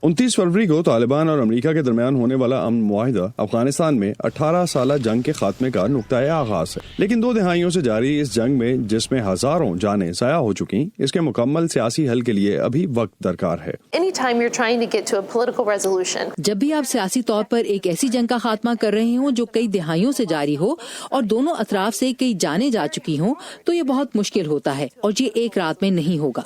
29 फरवरी को तालिबान और अमेरिका के दरमियान होने वाला अमन मुआहिदा अफगानिस्तान में 18 साला जंग के खात्मे का नुक्ता आगाज है, लेकिन 2 दिहाइयों से जारी इस जंग में जिसमें हजारों जानें ज़ाया हो चुकी, इसके मुकम्मल सियासी हल के लिए अभी वक्त दरकार है। जब भी आप सियासी तौर पर एक ऐसी जंग का खात्मा कर रहे हों जो कई दिहाइयों से जारी हो और दोनों अतराफ से कई जानें जा चुकी हों, तो ये बहुत मुश्किल होता है और ये एक रात में नहीं होगा।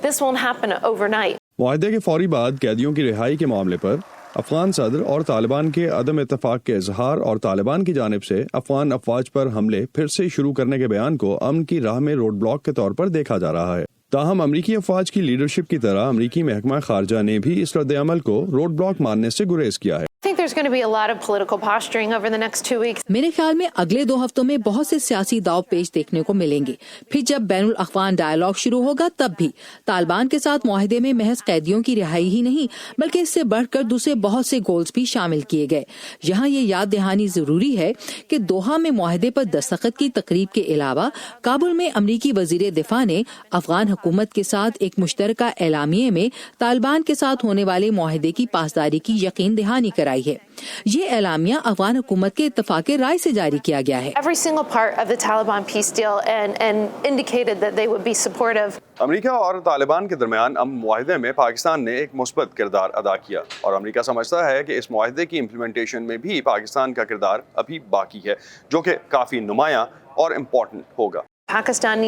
मुआहदे के फौरी बाद कैदियों की रिहाई के मामले पर अफगान सदर और तालिबान के अदम इत्तफाक के इजहार और तालिबान की जानिब से अफगान अफवाज पर हमले फिर से शुरू करने के बयान को अमन की राह में रोड ब्लॉक के तौर पर देखा जा रहा है। ताहम अमरीकी अफवाज की लीडरशिप की तरह अमरीकी महकमा खारजा ने भी इस रद्द-ए-अमल को रोड ब्लॉक मानने से गुरेज किया है। मेरे ख्याल में अगले 2 हफ्तों में बहुत से सियासी दाव पेश देखने को मिलेंगे। फिर जब बैनुल अक़वान डायलॉग शुरू होगा तब भी तालिबान के साथ मुआहदे में महज कैदियों की रिहाई ही नहीं बल्कि इससे बढ़कर दूसरे बहुत से गोल्स भी शामिल किए गए। यहाँ ये याद दहानी जरूरी है कि दोहा में मुआहदे पर दस्तखत की तकरीब के अलावा काबुल में अमरीकी वजीर दिफा ने अफगान हुकूमत के साथ एक मुश्तरका एलामिये में तालिबान के साथ होने वाले मुआहदे की पासदारी की यकीन दहानी कराई है। ये एलामिया अफगान हुकूमत के इत्तफाक राय से जारी किया गया है। अमेरिका और तालिबान के दरमियान अमन मुआहदे में पाकिस्तान ने एक मुस्बत किरदार अदा किया और अमेरिका समझता है कि इस मुआहदे की इम्प्लीमेंटेशन में भी पाकिस्तान का किरदार अभी बाकी है, जो कि काफी नुमायां और इम्पोर्टेंट होगा। पाकिस्तान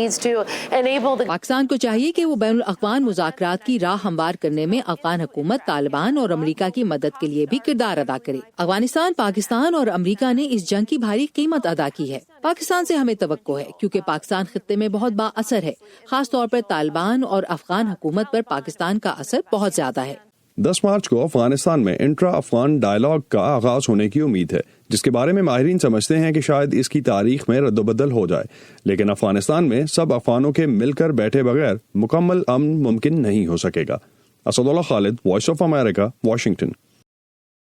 को चाहिए कि वो बैनुल अक़वान मुज़ाकरात की राह हमवार करने में अफगान हुकूमत, तालिबान और अमेरिका की मदद के लिए भी किरदार अदा करे। अफगानिस्तान, पाकिस्तान और अमेरिका ने इस जंग की भारी कीमत अदा की है। पाकिस्तान से हमें तवक्को है क्योंकि पाकिस्तान खित्ते में बहुत बाअसर है। खास तौर पर तालिबान और अफगान हुकूमत पर पाकिस्तान का असर बहुत ज्यादा है। 10 मार्च को अफगानिस्तान में इंट्रा अफगान डायलॉग का आगाज होने की उम्मीद है, जिसके बारे में माहिरीन समझते हैं कि शायद इसकी तारीख में रद्दोबदल हो जाए, लेकिन अफगानिस्तान में सब अफगानों के मिलकर बैठे बगैर मुकम्मल अमन मुमकिन नहीं हो सकेगा। Asadullah Khalid, voice of America, Washington.